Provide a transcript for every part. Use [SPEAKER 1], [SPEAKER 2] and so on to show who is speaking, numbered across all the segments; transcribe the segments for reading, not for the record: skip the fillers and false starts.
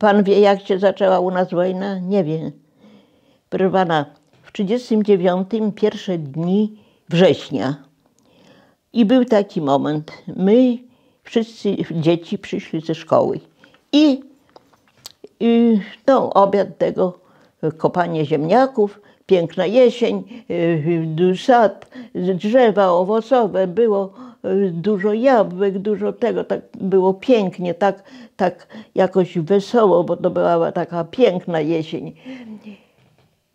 [SPEAKER 1] Pan wie, jak się zaczęła u nas wojna? Nie wie. Proszę pana, w 1939 pierwsze dni września. I był taki moment. My, wszyscy dzieci przyszli ze szkoły. I no, obiad tego, kopanie ziemniaków, piękna jesień, sad, drzewa owocowe, było dużo jabłek, dużo tego, tak było pięknie, tak jakoś wesoło, bo to była taka piękna jesień.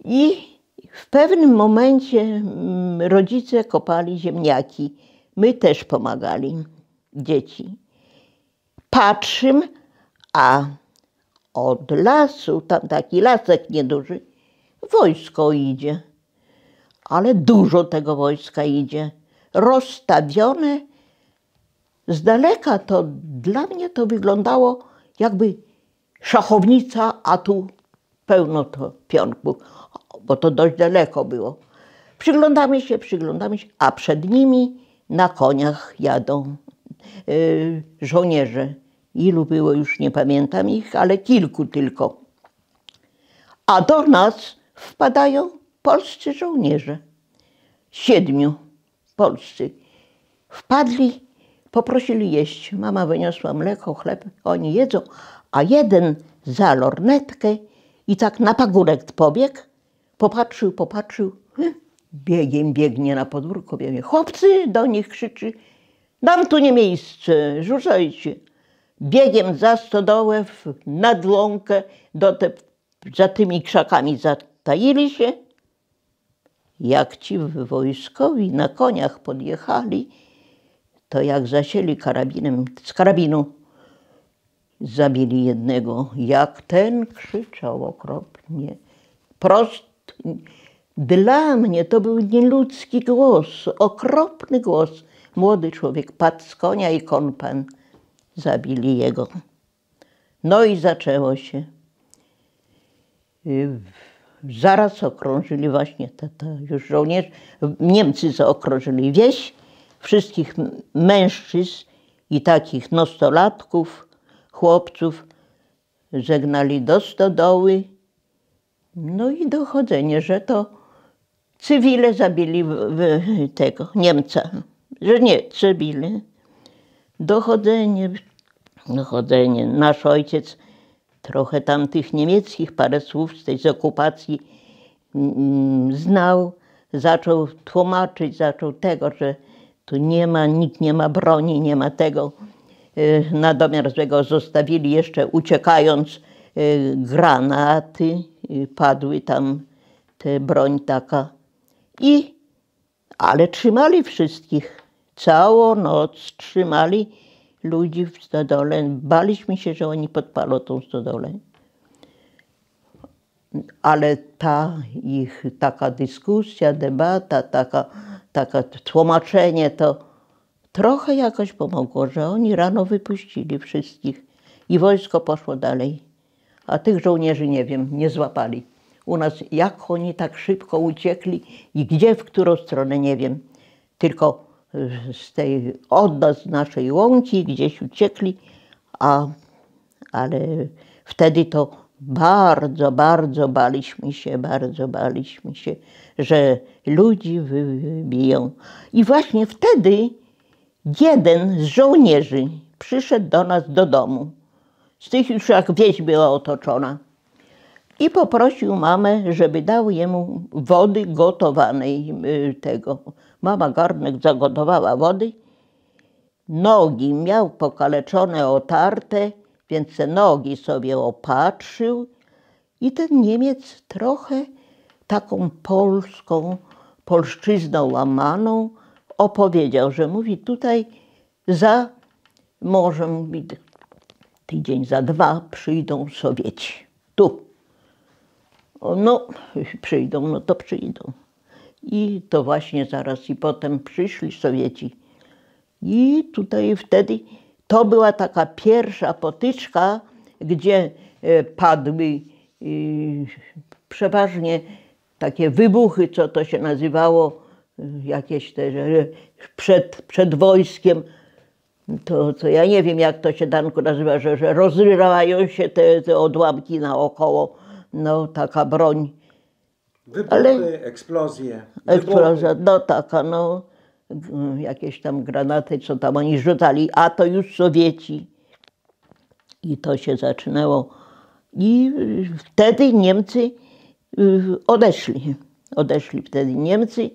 [SPEAKER 1] I w pewnym momencie rodzice kopali ziemniaki. My też pomagali, dzieci. Patrzym, a od lasu, tam taki lasek nieduży, wojsko idzie. Ale dużo tego wojska idzie. Rozstawione z daleka, to dla mnie to wyglądało jakby szachownica, a tu pełno to pionków, bo to dość daleko było. Przyglądamy się, a przed nimi na koniach jadą żołnierze. Ilu było, już nie pamiętam ich, ale kilku tylko. A do nas wpadają polscy żołnierze. 7 polscy. Wpadli, poprosili jeść. Mama wyniosła mleko, chleb, oni jedzą, a jeden za lornetkę i tak na pagórek pobiegł, popatrzył, biegiem biegnie na podwórko, biegnie. Chłopcy, do nich krzyczy, nam tu nie miejsce, rzucajcie. Biegiem za stodołę, nad łąkę, za tymi krzakami zataili się. Jak ci wojskowi na koniach podjechali, to jak zasieli karabinem, z karabinu zabili jednego. Jak ten krzyczał okropnie. Dla mnie to był nieludzki głos, okropny głos. Młody człowiek padł z konia i kompan. Zabili jego. No i zaczęło się. Zaraz okrążyli właśnie już żołnierze. Niemcy zaokrążyli wieś, wszystkich mężczyzn i takich nastolatków, chłopców żegnali do stodoły. No i dochodzenie, że to cywile zabili tego Niemca. Że nie, cywile. Dochodzenie. Nasz ojciec trochę tam tych niemieckich parę słów z tej okupacji znał. Zaczął tłumaczyć, tego, że tu nie ma, nikt nie ma broni, nie ma tego. Na domiar złego zostawili jeszcze, uciekając, granaty. Padły tam, te broń taka. Ale trzymali wszystkich. Całą noc trzymali ludzi w stodole. Baliśmy się, że oni podpalą tą stodolę. Ale ta ich taka dyskusja, debata, taka tłumaczenie, to trochę jakoś pomogło, że oni rano wypuścili wszystkich i wojsko poszło dalej. A tych żołnierzy nie wiem, nie złapali. U nas jak oni tak szybko uciekli i gdzie, w którą stronę, nie wiem. Tylko od nas, z naszej łąki gdzieś uciekli, ale wtedy to bardzo baliśmy się, że ludzi wybiją. I właśnie wtedy jeden z żołnierzy przyszedł do nas do domu, z tych już jak wieś była otoczona, i poprosił mamę, żeby dał jemu wody gotowanej tego. Mama garnek zagotowała wody. Nogi miał pokaleczone, otarte, więc te nogi sobie opatrzył. I ten Niemiec trochę taką polszczyzną łamaną opowiedział, że mówi tutaj może mówi, tydzień za 2 przyjdą Sowieci. Tu. No, przyjdą, no to przyjdą. I to właśnie zaraz i potem przyszli Sowieci. I tutaj wtedy to była taka pierwsza potyczka, gdzie padły przeważnie takie wybuchy, co to się nazywało, jakieś te, przed wojskiem. To ja nie wiem, jak to się, Danku, nazywa, że rozrywają się te odłamki naokoło. No, taka broń.
[SPEAKER 2] Wybuchy, eksplozje.
[SPEAKER 1] Eksplozja,
[SPEAKER 2] Wybuchy.
[SPEAKER 1] no taka, no. Jakieś tam granaty, co tam oni rzucali, a to już Sowieci. I to się zaczynało. I wtedy Niemcy odeszli. Odeszli wtedy Niemcy.